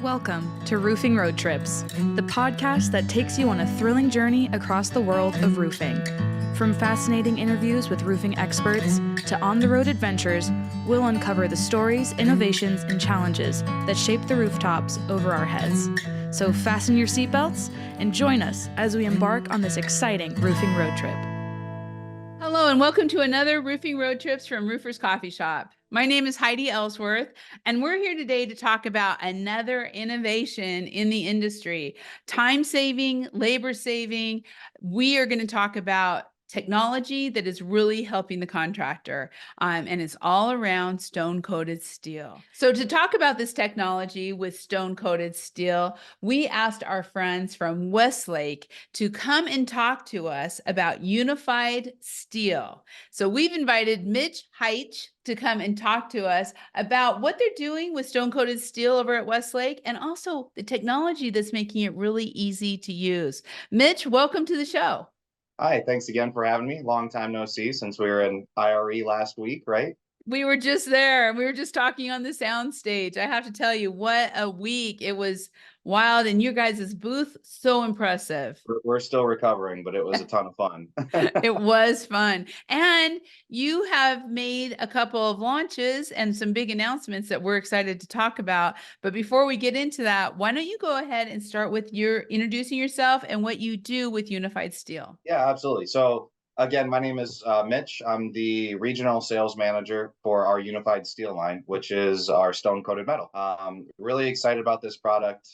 Welcome to Roofing Road Trips, the podcast that takes you on a thrilling journey across the world of roofing. From fascinating interviews with roofing experts to on-the-road adventures, we'll uncover the stories, innovations, and challenges that shape the rooftops over our heads. So fasten your seatbelts and join us as we embark on this exciting roofing road trip. Hello, and welcome to another Roofing Road Trips from Roofers Coffee Shop. My name is Heidi Ellsworth, and we're here today to talk about another innovation in the industry. Time saving, labor saving. We are going to talk about technology that is really helping the contractor, and it's all around stone-coated steel. So to talk about this technology with stone-coated steel, we asked our friends from Westlake to come and talk to us about unified steel. So we've invited Mitch Heitsch to come and talk to us about what they're doing with stone-coated steel over at Westlake and also the technology that's making it really easy to use. Mitch, welcome to the show. Hi, thanks again for having me. Long time no see since we were in IRE last week, right? We were just there. We were just talking on the sound stage. I have to tell you, what a week. It was wild. And your guys' booth, so impressive. We're still recovering, but it was a ton of fun. It was fun. And you have made a couple of launches and some big announcements that we're excited to talk about. But before we get into that, why don't you go ahead and start with your introducing yourself and what you do with Unified Steel? Yeah, absolutely. So again, my name is Mitch. I'm the regional sales manager for our Unified Steel line, which is our stone-coated metal. Really excited about this product.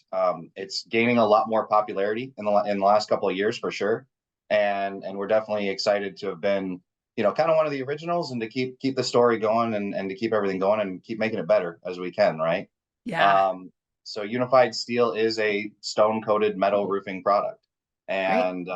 It's gaining a lot more popularity in the last couple of years for sure, and we're definitely excited to have been, kind of one of the originals and to keep the story going and to keep everything going and keep making it better as we can, right? Yeah. So Unified Steel is a stone-coated metal roofing product, and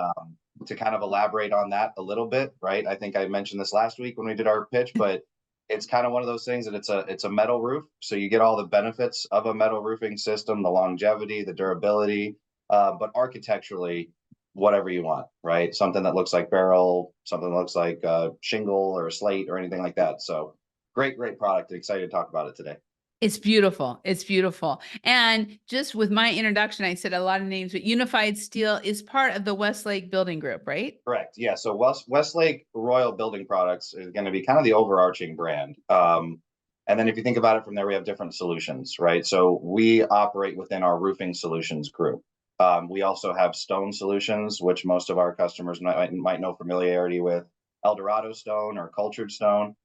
to kind of elaborate on that a little bit, right? I think I mentioned this last week when we did our pitch, but it's kind of one of those things that it's a metal roof, so you get all the benefits of a metal roofing system, the longevity, the durability, but architecturally, whatever you want, right? Something that looks like barrel, something that looks like shingle or slate or anything like that. So great product. Excited to talk about it today. It's beautiful. It's beautiful. And just with my introduction, I said a lot of names, but Unified Steel is part of the Westlake Building Group, right? Correct. Yeah. So Westlake Royal Building Products is going to be kind of the overarching brand. And then if you think about it from there, we have different solutions, right? So we operate within our roofing solutions group. We also have stone solutions, which most of our customers might know familiarity with, Eldorado stone or cultured stone.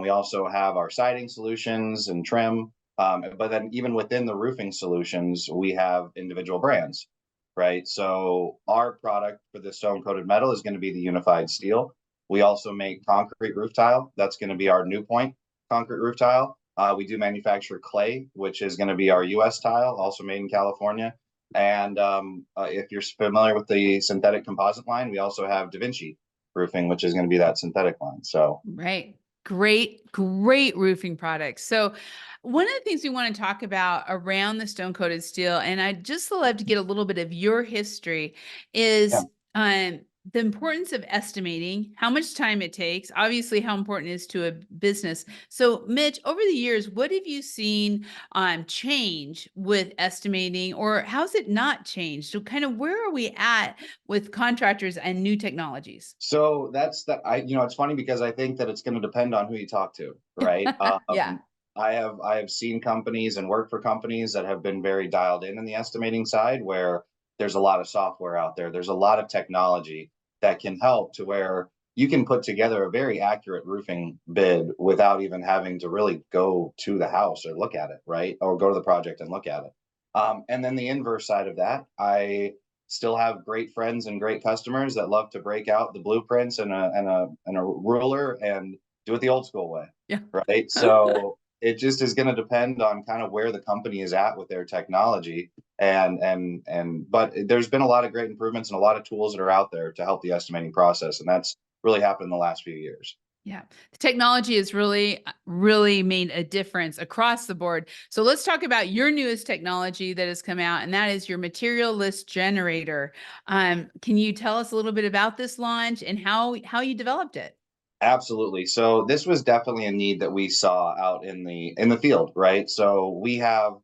We also have our siding solutions and trim. But then even within the roofing solutions, we have individual brands, right? So our product for the stone-coated metal is going to be the Unified Steel. We also make concrete roof tile. That's going to be our New Point concrete roof tile. We do manufacture clay, which is going to be our U.S. tile, also made in California. And if you're familiar with the synthetic composite line, we also have Da Vinci roofing, which is going to be that synthetic line. So right. Great roofing products. So one of the things we want to talk about around the stone-coated steel, and I'd just love to get a little bit of your history, is the importance of estimating how much time it takes, obviously how important it is to a business. So Mitch, over the years, what have you seen change with estimating, or how's it not changed? So kind of where are we at with contractors and new technologies? So it's funny because I think that it's going to depend on who you talk to, right? Yeah. I have seen companies and worked for companies that have been very dialed in the estimating side, where there's a lot of software out there. There's a lot of technology that can help to where you can put together a very accurate roofing bid without even having to really go to the house or look at it, right? Or go to the project and look at it. And then the inverse side of that, I still have great friends and great customers that love to break out the blueprints and a ruler and do it the old school way. Yeah. Right. So it just is going to depend on kind of where the company is at with their technology. But there's been a lot of great improvements and a lot of tools that are out there to help the estimating process. And that's really happened in the last few years. Yeah, the technology has really made a difference across the board. So let's talk about your newest technology that has come out, and that is your material list generator. Can you tell us a little bit about this launch and how you developed it? Absolutely. So this was definitely a need that we saw out in the field, right? So we have,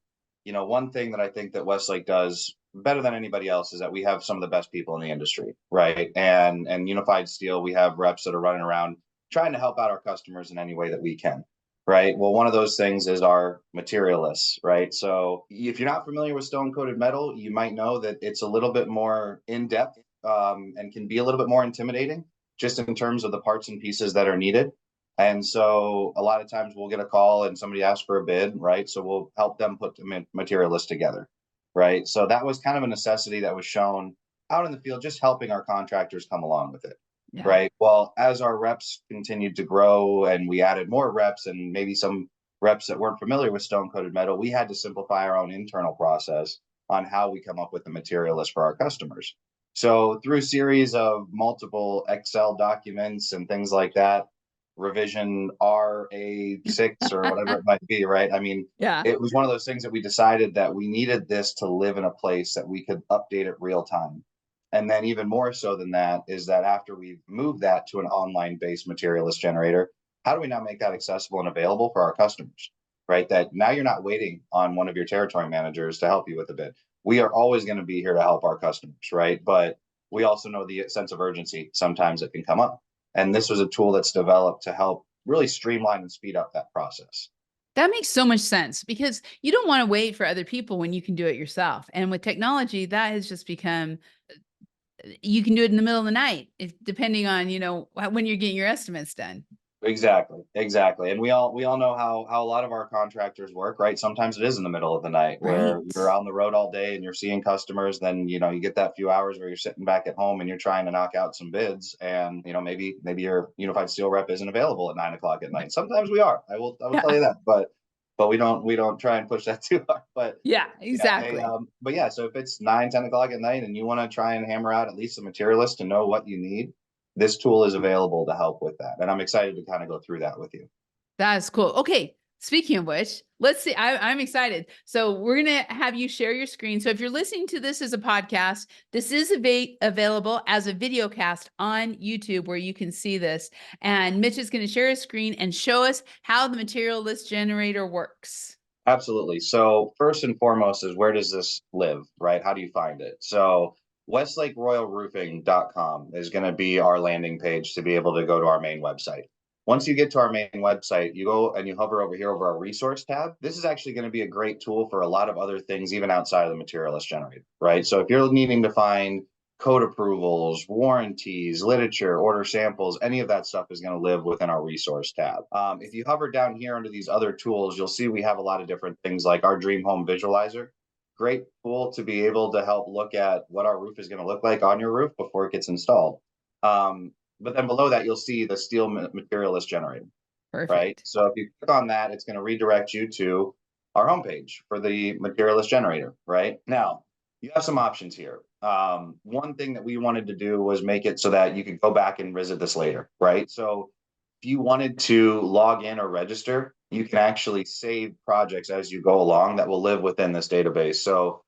one thing that I think that Westlake does better than anybody else is that we have some of the best people in the industry, right? And Unified Steel, we have reps that are running around trying to help out our customers in any way that we can, right? Well, one of those things is our materialists, right? So if you're not familiar with stone coated metal, you might know that it's a little bit more in depth and can be a little bit more intimidating just in terms of the parts and pieces that are needed. And so a lot of times we'll get a call and somebody asks for a bid, right? So we'll help them put the material list together, right? So that was kind of a necessity that was shown out in the field, just helping our contractors come along with it, Yeah. right? Well, as our reps continued to grow and we added more reps and maybe some reps that weren't familiar with stone coated metal, we had to simplify our own internal process on how we come up with the material list for our customers. So through a series of multiple Excel documents and things like that, revision RA6 or whatever it might be, right? I mean, Yeah. it was one of those things that we decided that we needed this to live in a place that we could update it real time. And then even more so than that is that after we've moved that to an online-based material list generator, how do we now make that accessible and available for our customers, right? That now you're not waiting on one of your territory managers to help you with a bid. We are always going to be here to help our customers, right? But we also know the sense of urgency sometimes it can come up. And this was a tool that's developed to help really streamline and speed up that process. That makes so much sense because you don't want to wait for other people when you can do it yourself. And with technology, that has just become, you can do it in the middle of the night, depending on, when you're getting your estimates done. Exactly. And we all know how a lot of our contractors work, right? Sometimes it is in the middle of the night where Right. you're on the road all day and you're seeing customers, then you get that few hours where you're sitting back at home and you're trying to knock out some bids, and maybe your Unified Steel rep isn't available at 9 o'clock at night. Sometimes we are. I will tell you that, but we don't try and push that too hard. But Yeah, yeah, exactly. but yeah, so if it's 9-10 o'clock at night and you want to try and hammer out at least a materialist to know what you need, this tool is available to help with that. And I'm excited to kind of go through that with you. That's cool. Okay. Speaking of which, let's see. I'm excited. So we're going to have you share your screen. So if you're listening to this as a podcast, this is available as a video cast on YouTube where you can see this. And Mitch is going to share his screen and show us how the material list generator works. Absolutely. So first and foremost is, where does this live, right? How do you find it? So westlakeroyalroofing.com is going to be our landing page to be able to go to our main website. Once you get to our main website, you go and you hover over here over our resource tab. This is actually going to be a great tool for a lot of other things, even outside of the material list generator, right? So if you're needing to find code approvals, warranties, literature, order samples, any of that stuff is going to live within our resource tab. If you hover down here under these other tools, you'll see we have a lot of different things like our Dream Home Visualizer. Great tool to be able to help look at what our roof is going to look like on your roof before it gets installed. But then below that, you'll see the steel material list generator. Perfect. Right. So if you click on that, it's going to redirect you to our homepage for the material list generator. Right now, you have some options here. One thing that we wanted to do was make it so that you could go back and visit this later. Right. So if you wanted to log in or register, you can actually save projects as you go along that will live within this database. So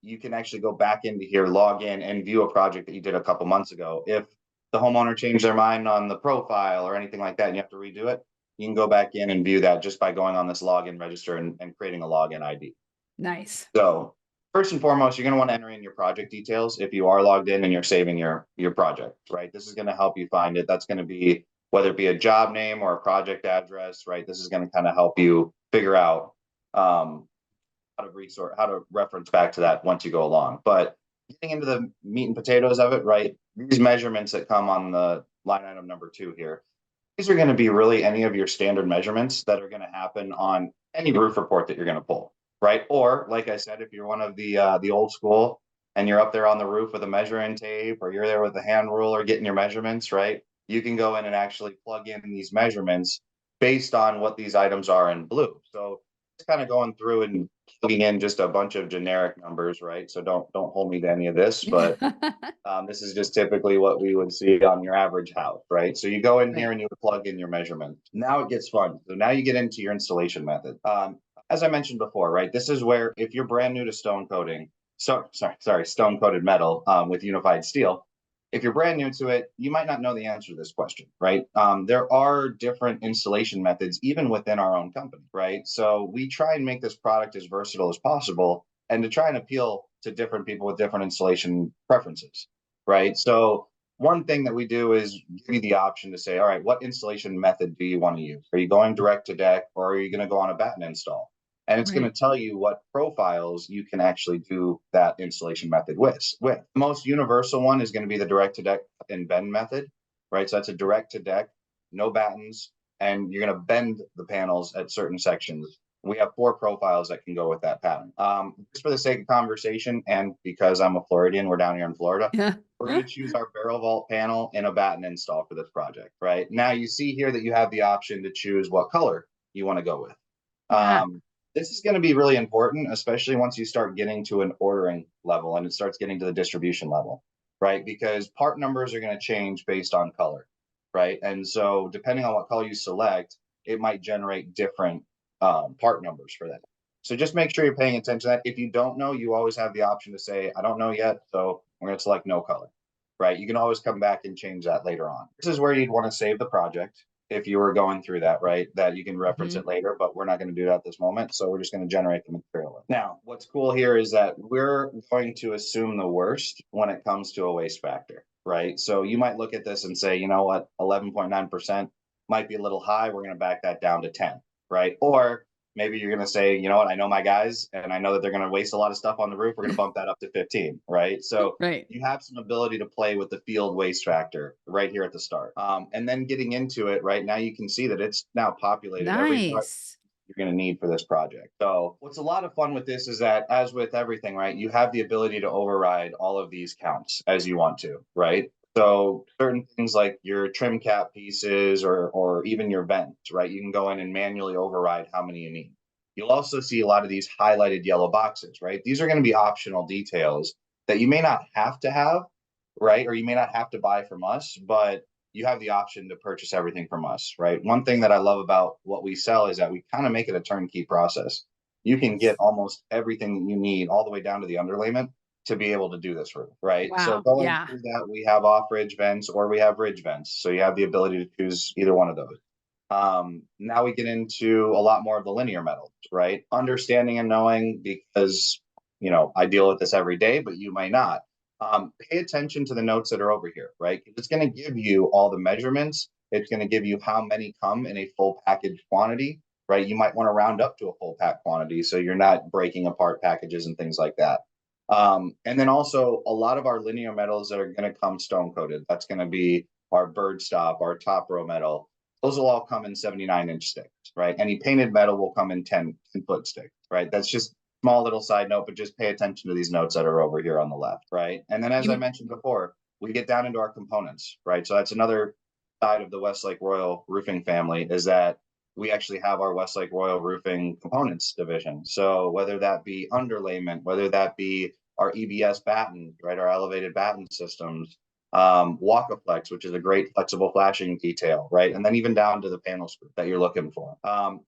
you can actually go back into here, log in, and view a project that you did a couple months ago. If the homeowner changed their mind on the profile or anything like that, and you have to redo it, you can go back in and view that just by going on this login register and creating a login ID. Nice. So first and foremost, you're going to want to enter in your project details if you are logged in and you're saving your project, right? This is going to help you find it. That's going to be, whether it be a job name or a project address, right? This is going to kind of help you figure out how to reference back to that once you go along. But getting into the meat and potatoes of it, right? These measurements that come on the line item number 2 here, these are going to be really any of your standard measurements that are going to happen on any roof report that you're going to pull, right? Or like I said, if you're one of the old school and you're up there on the roof with a measuring tape, or you're there with a hand ruler getting your measurements, right? You can go in and actually plug in these measurements based on what these items are in blue. So it's kind of going through and plugging in just a bunch of generic numbers, right? So don't hold me to any of this, but this is just typically what we would see on your average house, right? So you go in here and you plug in your measurement. Now it gets fun. So now you get into your installation method. As I mentioned before, right? This is where, if you're brand new to stone coating, stone coated metal with Unified Steel, If you're brand new to it, you might not know the answer to this question, right? There are different installation methods, even within our own company, right? So we try and make this product as versatile as possible and to try and appeal to different people with different installation preferences, right? So one thing that we do is give you the option to say, all right, what installation method do you want to use? Are you going direct to deck, or are you going to go on a batten install? And it's going to tell you what profiles you can actually do that installation method with. The most universal one is going to be the direct to deck and bend method, right? So that's a direct to deck, no battens, and you're going to bend the panels at certain sections. We have 4 profiles that can go with that pattern. Just for the sake of conversation, and because I'm a Floridian, we're down here in Florida, we're going to choose our barrel vault panel in a batten install for this project, right? Now you see here that you have the option to choose what color you want to go with. This is going to be really important, especially once you start getting to an ordering level and it starts getting to the distribution level, right? Because part numbers are going to change based on color, right? And so depending on what color you select, it might generate different part numbers for that. So just make sure you're paying attention to that. If you don't know, you always have the option to say, I don't know yet, so we're going to select no color, right? You can always come back and change that later on. This is where you'd want to save the project. If you were going through that, right, that you can reference it later, but we're not going to do that at this moment. So we're just going to generate the material. Now, what's cool here is that we're going to assume the worst when it comes to a waste factor, right? So you might look at this and say, you know what, 11.9% might be a little high. We're going to back that down to 10, right? Or maybe you're going to say, you know what, I know my guys and I know that they're going to waste a lot of stuff on the roof. We're going to bump that up to 15, right? So you have some ability to play with the field waste factor right here at the start. And then getting into it, right now you can see that it's now populated every part you're going to need for this project. So what's a lot of fun with this is that, as with everything, right, you have the ability to override all of these counts as you want to, right? So certain things like your trim cap pieces or even your vents, right? You can go in and manually override how many you need. You'll also see a lot of these highlighted yellow boxes, right? These are going to be optional details that you may not have to have, right? Or you may not have to buy from us, but you have the option to purchase everything from us, right? One thing that I love about what we sell is that we kind of make it a turnkey process. You can get almost everything that you need all the way down to the underlayment to be able to do this roof, right? So going through that, we have off-ridge vents or we have ridge vents. So you have the ability to choose either one of those. Now we get into a lot more of the linear metals, right? Understanding and knowing, because, you know, I deal with this every day, but you might not. Pay attention to the notes that are over here, right? It's going to give you all the measurements. It's going to give you how many come in a full package quantity, right? You might want to round up to a full pack quantity so you're not breaking apart packages and things like that. And then also a lot of our linear metals that are going to come stone coated. That's going to be our bird stop, our top row metal. Those will all come in 79-inch sticks, right? Any painted metal will come in 10-foot sticks, right? That's just small little side note, but just pay attention to these notes that are over here on the left, right? And then, as I mentioned before, we get down into our components, right? So that's another side of the Westlake Royal Roofing family, is that we actually have our Westlake Royal Roofing Components division. So whether that be underlayment, whether that be our EBS batten, right, our elevated batten systems, Walkaflex, which is a great flexible flashing detail, right, and then even down to the panel screw that you're looking for.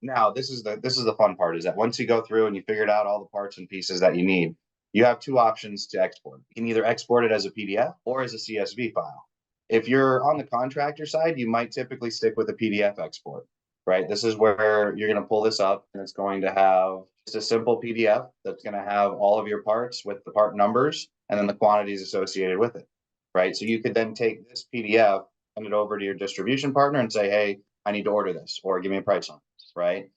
Now this is the fun part, is that once you go through and you figured out all the parts and pieces that you need, you have 2 options to export. You can either export it as a PDF or as a CSV file. If you're on the contractor side, you might typically stick with a PDF export, right? This is where you're going to pull this up and it's going to have just a simple PDF that's going to have all of your parts with the part numbers and then the quantities associated with it, right? So you could then take this PDF, send it over to your distribution partner and say, hey, I need to order this, or give me a price on this, right?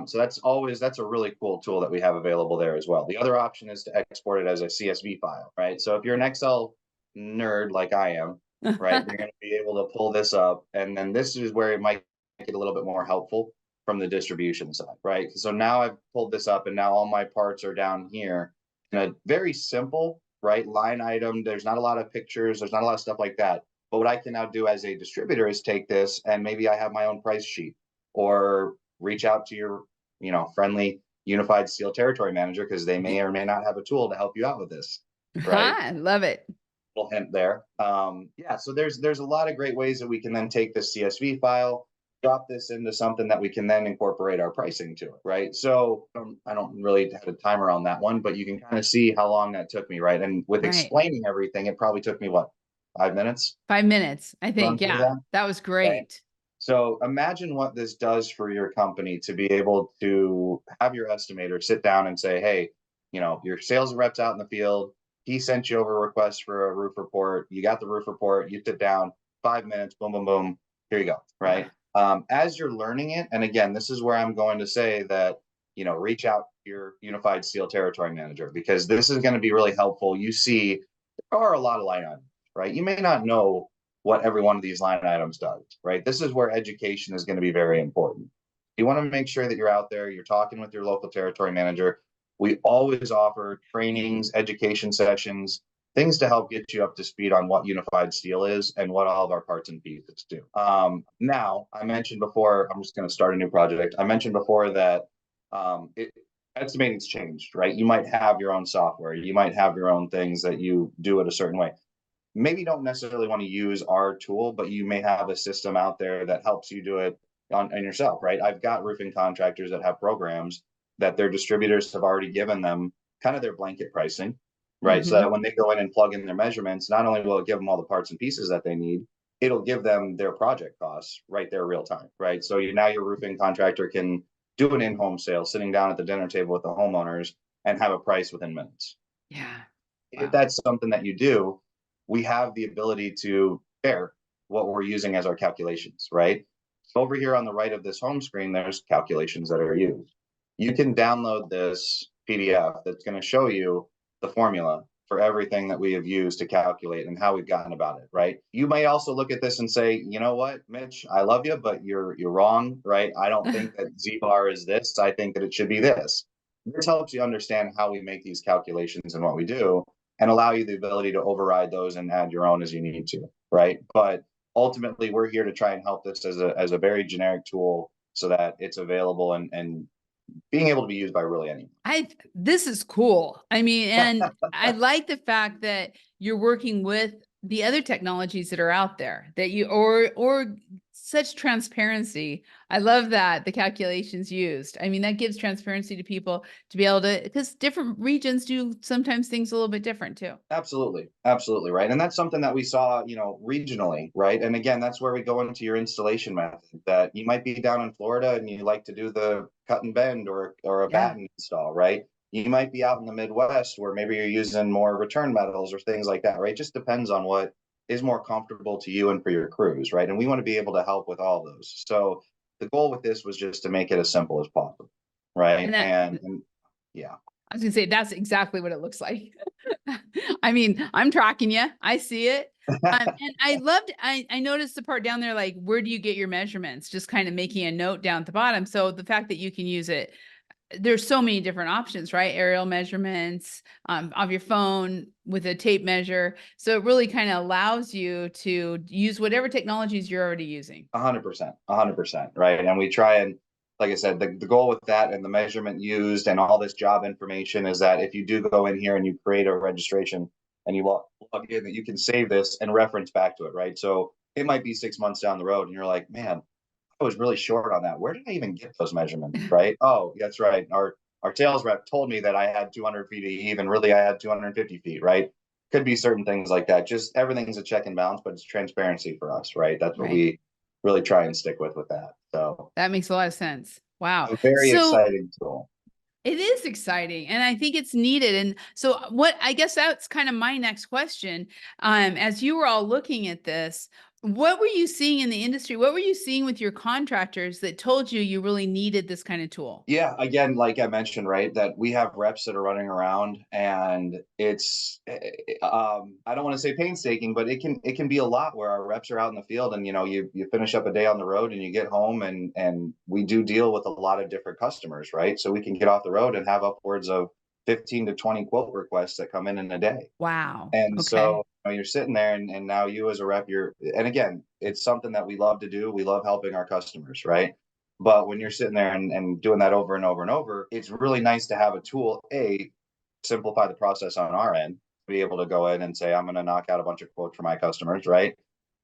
So that's a really cool tool that we have available there as well. The other option is to export it as a CSV file, right? So if you're an Excel nerd like I am, right, you're going to be able to pull this up, and then this is where it might get a little bit more helpful from the distribution side, right? So now I've pulled this up and now all my parts are down here in a very simple, right, line item. There's not a lot of pictures. There's not a lot of stuff like that. But what I can now do as a distributor is take this and maybe I have my own price sheet, or reach out to your, you know, friendly Unified Steel Territory Manager, because they may or may not have a tool to help you out with this, right? I love it. Little hint there. Yeah, so there's a lot of great ways that we can then take this CSV file, drop this into something that we can then incorporate our pricing to it, right? So I don't really have a timer on that one, but you can kind of see how long that took me, right? And with explaining everything, it probably took me, what, 5 minutes. 5 minutes, I Run think. through Yeah, that was Okay. great. So imagine what this does for your company to be able to have your estimator sit down and say, hey, your sales rep's out in the field. He sent you over a request for a roof report. You got the roof report. You sit down, 5 minutes, boom, boom, boom. Here you go. Yeah. Right. As you're learning it, and again, this is where I'm going to say that, reach out to your unified steel territory manager, because this is going to be really helpful. You see, there are a lot of line items, right? You may not know what every one of these line items does, right? This is where education is going to be very important. You want to make sure that you're out there, you're talking with your local territory manager. We always offer trainings, education sessions, things to help get you up to speed on what unified steel is and what all of our parts and pieces do. Now, I mentioned before, I'm just going to start a new project. I mentioned before that estimating's changed, right? You might have your own software, you might have your own things that you do it a certain way. Maybe don't necessarily want to use our tool, but you may have a system out there that helps you do it on yourself, right? I've got roofing contractors that have programs that their distributors have already given them kind of their blanket pricing, right? So Mm-hmm. that when they go in and plug in their measurements, not only will it give them all the parts and pieces that they need, it'll give them their project costs right there real time, right? So now your roofing contractor can do an in-home sale sitting down at the dinner table with the homeowners and have a price within minutes. Yeah. If Wow. that's something that you do, we have the ability to share what we're using as our calculations, right? So over here on the right of this home screen, there's calculations that are used. You can download this PDF that's going to show you the formula for everything that we have used to calculate and how we've gotten about it, right? You might also look at this and say, you know what, Mitch, I love you, but you're wrong, right? I don't think that Z bar is this. I think that it should be this. This helps you understand how we make these calculations and what we do, and allow you the ability to override those and add your own as you need to, right? But ultimately, we're here to try and help this as a very generic tool so that it's available and being able to be used by really anyone. This is cool. I mean, and I like the fact that you're working with the other technologies that are out there, that you or such transparency. I love that the calculations used. I mean, that gives transparency to people to be able to, because different regions do sometimes things a little bit different too. Absolutely. Absolutely. Right. And that's something that we saw, regionally. Right. And again, that's where we go into your installation method, that you might be down in Florida and you like to do the cut and bend or a Yeah. batten install. Right. You might be out in the Midwest where maybe you're using more return metals or things like that. Right. It just depends on what is more comfortable to you and for your crews. Right. And we want to be able to help with all those. So the goal with this was just to make it as simple as possible. Right. And that, And yeah. I was gonna say, that's exactly what it looks like. I mean, I'm tracking you. I see it. And I noticed the part down there, like, where do you get your measurements? Just kind of making a note down at the bottom. So the fact that you can use it, there's so many different options, right? Aerial measurements, of your phone with a tape measure. So it really kind of allows you to use whatever technologies you're already using. 100%, 100%, right? And we try and, like I said, the goal with that and the measurement used and all this job information is that if you do go in here and you create a registration and you log in, that you can save this and reference back to it, right? So it might be 6 months down the road and you're like, man, I was really short on that. Where did I even get those measurements, right? Oh, that's right. Our sales rep told me that I had 200 feet of heave and really I had 250 feet, right? Could be certain things like that. Just everything's a check and balance, but it's transparency for us, right? That's what Right. we really try and stick with that. So That makes a lot of sense. Wow. a very So exciting tool. it is exciting and I think it's needed. And so what, I guess that's kind of my next question. As you were all looking at this, what were you seeing in the industry? What were you seeing with your contractors that told you really needed this kind of tool? Yeah, again, like I mentioned, right, that we have reps that are running around, and it's, I don't want to say painstaking, but it can be a lot where our reps are out in the field, and you finish up a day on the road, and you get home, and we do deal with a lot of different customers, right? So we can get off the road and have upwards of 15 to 20 quote requests that come in a day. Wow. And Okay. so you're sitting there, and now you as a rep, and again, it's something that we love to do. We love helping our customers, right? But when you're sitting there and doing that over and over and over, it's really nice to have a tool, simplify the process on our end, to be able to go in and say, I'm going to knock out a bunch of quotes for my customers, right?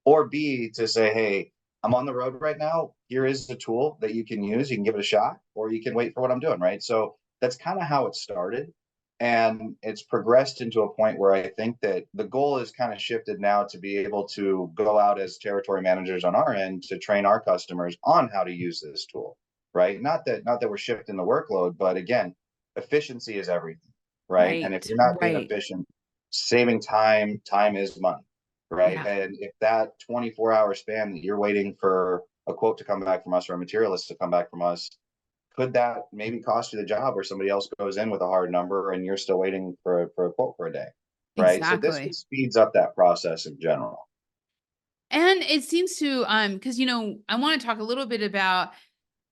Or B, to say, hey, I'm on the road right now. Here is the tool that you can use. You can give it a shot, or you can wait for what I'm doing, right? So that's kind of how it started. And it's progressed into a point where I think that the goal is kind of shifted now to be able to go out as territory managers on our end to train our customers on how to use this tool, right? Not that we're shifting the workload, but again, efficiency is everything, right? And if Right. you're not being Right. efficient, saving time is money, right? Yeah. And if that 24-hour span that you're waiting for a quote to come back from us or a materialist to come back from us, could that maybe cost you the job where somebody else goes in with a hard number and you're still waiting for a quote for a day, right? So this Exactly. just speeds up that process in general. And it seems to, because, I want to talk a little bit about,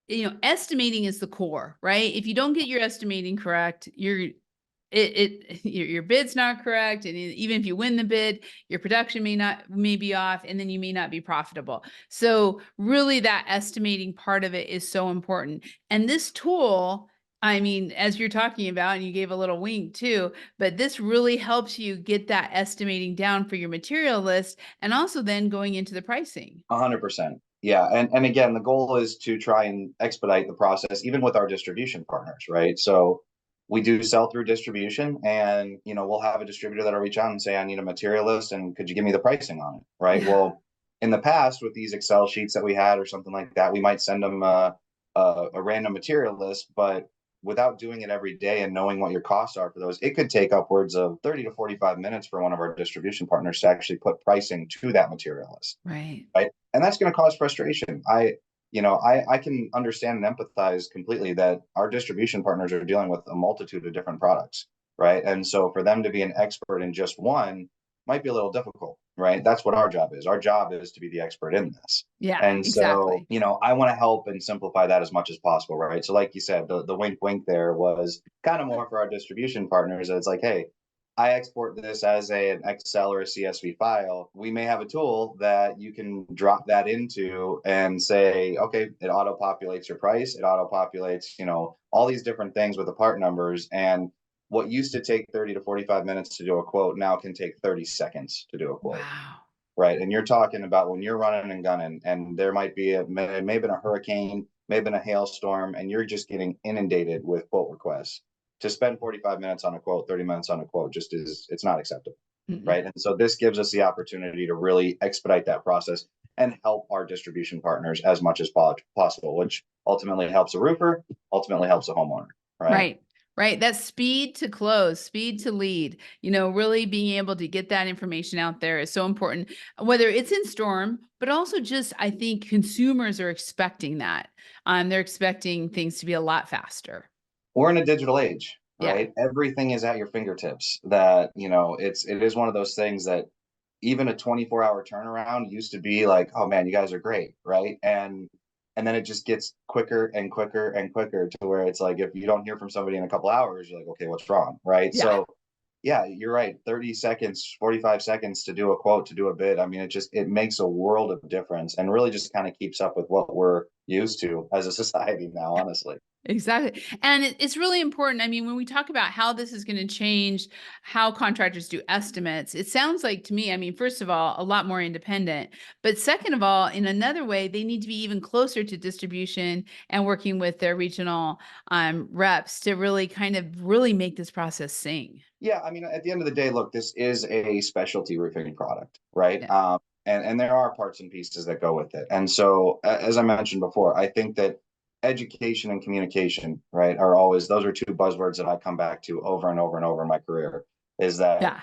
estimating is the core, right? If you don't get your estimating correct, your bid's not correct, and even if you win the bid, your production may be off, and then you may not be profitable. So really, that estimating part of it is so important. And this tool, I mean, as you're talking about, and you gave a little wink too, but this really helps you get that estimating down for your material list, and also then going into the pricing. 100%. Yeah. And again, the goal is to try and expedite the process, even with our distribution partners, right? So we do sell through distribution, and we'll have a distributor that'll reach out and say, I need a material list, and could you give me the pricing on it? Right. Yeah. Well, in the past, with these Excel sheets that we had or something like that, we might send them a random material list, but without doing it every day and knowing what your costs are for those, it could take upwards of 30 to 45 minutes for one of our distribution partners to actually put pricing to that material list. Right. Right. And that's going to cause frustration. I can understand and empathize completely that our distribution partners are dealing with a multitude of different products. Right. And so for them to be an expert in just one might be a little difficult. Right. That's what our job is. Our job is to be the expert in this. Yeah, And so, exactly. I want to help and simplify that as much as possible. Right. So, like you said, the wink, wink there was kind of more for our distribution partners. It's like, hey, I export this as an Excel or a CSV file. We may have a tool that you can drop that into and say, okay, it auto populates your price. It auto populates, all these different things with the part numbers. And what used to take 30 to 45 minutes to do a quote now can take 30 seconds to do a quote. Wow. Right. And you're talking about when you're running and gunning, and there might be it may have been a hurricane, may have been a hailstorm, and you're just getting inundated with quote requests. To spend 45 minutes on a quote, 30 minutes on a quote it's not acceptable. Mm-mm. Right. And so this gives us the opportunity to really expedite that process and help our distribution partners as much as possible, which ultimately helps a roofer, ultimately helps a homeowner. Right. Right. Right. That speed to close, speed to lead, really being able to get that information out there is so important, whether it's in storm, but also just, I think consumers are expecting that. They're expecting things to be a lot faster. We're in a digital age, Yeah. right? Everything is at your fingertips. That it is one of those things that even a 24-hour turnaround used to be like, oh man, you guys are great, right? And then it just gets quicker and quicker and quicker to where it's like, if you don't hear from somebody in a couple hours, you're like, okay, what's wrong, right? Yeah. So yeah, you're right. 30 seconds, 45 seconds to do a quote, to do a bid. I mean, it makes a world of difference, and really just kind of keeps up with what we're used to as a society now, honestly. Exactly. And it's really important. I mean, when we talk about how this is going to change how contractors do estimates, it sounds like to me, I mean, first of all, a lot more independent. But second of all, in another way, they need to be even closer to distribution and working with their regional reps to really kind of really make this process sing. Yeah, I mean, at the end of the day, look, this is a specialty roofing product, right? Yeah. And there are parts and pieces that go with it. And so, as I mentioned before, I think that education and communication, right, are always, those are two buzzwords that I come back to over and over and over in my career. Is that Yeah.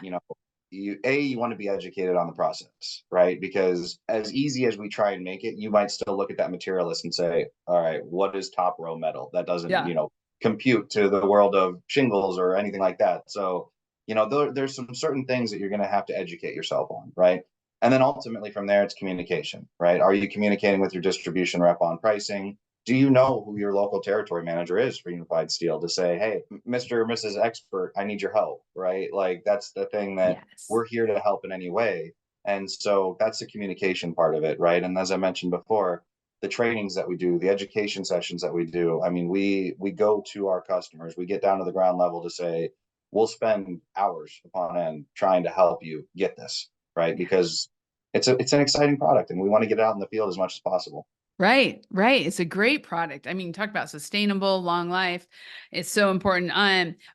you want to be educated on the process, right? Because as easy as we try and make it, you might still look at that material list and say, all right, what is top row metal? That doesn't, Yeah. compute to the world of shingles or anything like that. So, there's some certain things that you're going to have to educate yourself on, right? And then ultimately from there, it's communication, right? Are you communicating with your distribution rep on pricing? Do you know who your local territory manager is for Unified Steel to say, hey, Mr. or Mrs. Expert, I need your help, right? Like that's the thing, that Yes. we're here to help in any way. And so that's the communication part of it, right? And as I mentioned before, the trainings that we do, the education sessions that we do, I mean, we go to our customers, we get down to the ground level to say, we'll spend hours upon end trying to help you get this, right? Yeah. Because it's an exciting product, and we want to get it out in the field as much as possible. Right, right. It's a great product. I mean, talk about sustainable, long life. It's so important.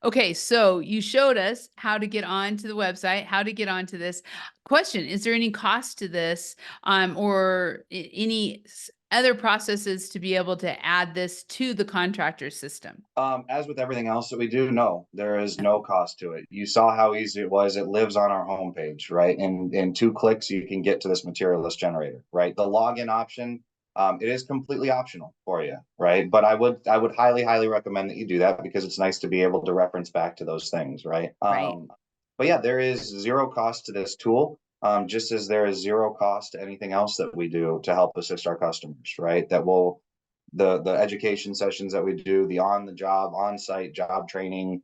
Okay, so you showed us how to get onto the website, how to get onto this. Question, is there any cost to this, or any other processes to be able to add this to the contractor system? As with everything else that we do, no, there is no cost to it. You saw how easy it was. It lives on our homepage, right? In 2 clicks, you can get to this material list generator, right? The login option, it is completely optional for you, right? But I would highly recommend that you do that because it's nice to be able to reference back to those things, right? Right. But yeah, there is zero cost to this tool. Just as there is zero cost to anything else that we do to help assist our customers, right? That will the education sessions that we do, the on the job, on site job training,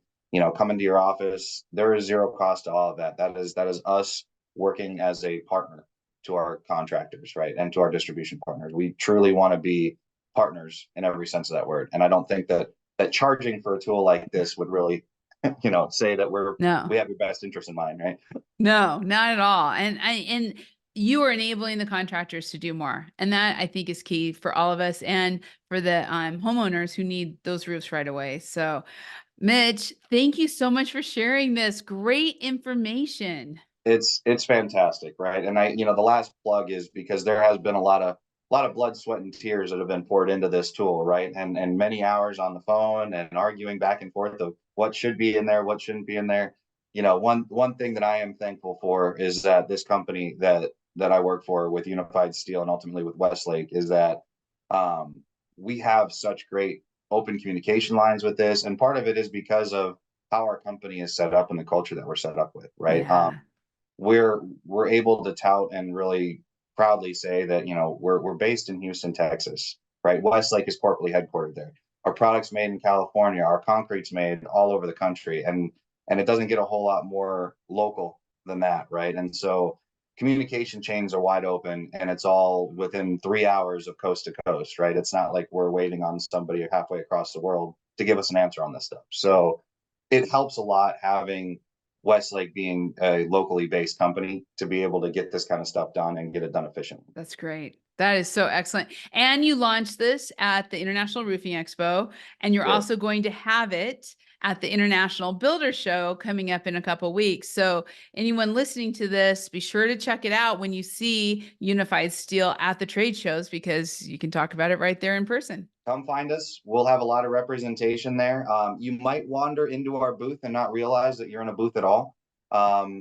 coming to your office, there is zero cost to all of that. That is us working as a partner to our contractors, right? And to our distribution partners. We truly want to be partners in every sense of that word. And I don't think that charging for a tool like this would really, say that No. we have your best interest in mind, right? No, not at all. And you are enabling the contractors to do more. And that I think is key for all of us and for the homeowners who need those roofs right away. So Mitch, thank you so much for sharing this great information. It's fantastic, right? And the last plug is because there has been a lot of blood, sweat, and tears that have been poured into this tool, right? And many hours on the phone and arguing back and forth of what should be in there, what shouldn't be in there. One thing that I am thankful for is that this company that I work for with Unified Steel and ultimately with Westlake is that we have such great open communication lines with this, and part of it is because of how our company is set up and the culture that we're set up with, right? Yeah. We're able to tout and really proudly say that we're based in Houston, Texas, right? Westlake is corporately headquartered there. Our products made in California, our concrete's made all over the country, and it doesn't get a whole lot more local than that, right? And so communication chains are wide open, and it's all within 3 hours of coast to coast, right? It's not like we're waiting on somebody halfway across the world to give us an answer on this stuff. So it helps a lot having Westlake being a locally based company to be able to get this kind of stuff done and get it done efficiently. That's great. That is so excellent. And you launched this at the International Roofing Expo, and you're also going to have it at the International Builder Show coming up in a couple weeks. So anyone listening to this, be sure to check it out when you see Unified Steel at the trade shows, because you can talk about it right there in person. Come find us. We'll have a lot of representation there. You might wander into our booth and not realize that you're in a booth at all.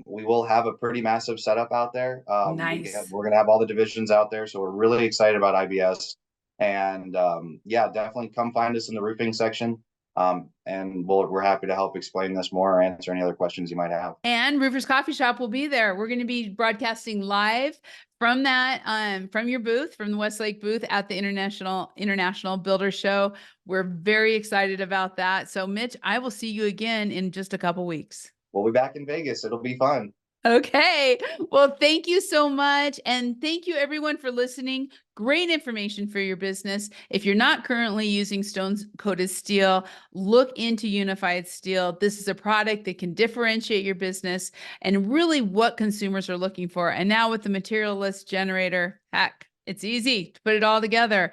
We will have a pretty massive setup out there. Nice. We're going to have all the divisions out there. So we're really excited about IBS. And yeah, definitely come find us in the roofing section. And we're happy to help explain this more or answer any other questions you might have. And Roofers Coffee Shop will be there. We're going to be broadcasting live from that, from your booth, from the Westlake booth at the International Builder Show. We're very excited about that. So Mitch, I will see you again in just a couple weeks. We'll be back in Vegas. It'll be fun. Okay. Well, thank you so much. And thank you everyone for listening. Great information for your business. If you're not currently using stone-coated steel, look into Unified Steel. This is a product that can differentiate your business and really what consumers are looking for. And now with the material list generator, heck, it's easy to put it all together.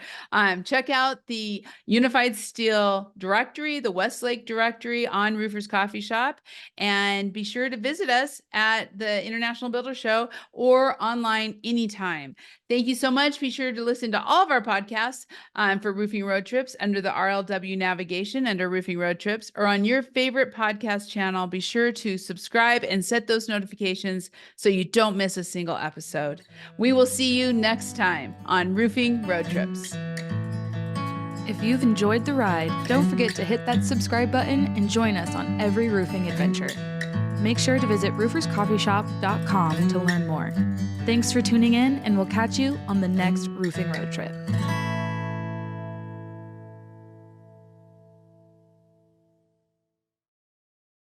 Check out the Unified Steel directory, the Westlake directory on Roofers Coffee Shop, and be sure to visit us at the International Builder Show or online anytime. Thank you so much. Be sure to listen to all of our podcasts for Roofing Road Trips under the RLW navigation under Roofing Road Trips or on your favorite podcast channel. Be sure to subscribe and set those notifications so you don't miss a single episode. We will see you next time on Roofing Road Trips. If you've enjoyed the ride, don't forget to hit that subscribe button and join us on every roofing adventure. Make sure to visit rooferscoffeeshop.com to learn more. Thanks for tuning in, and we'll catch you on the next Roofing Road Trip.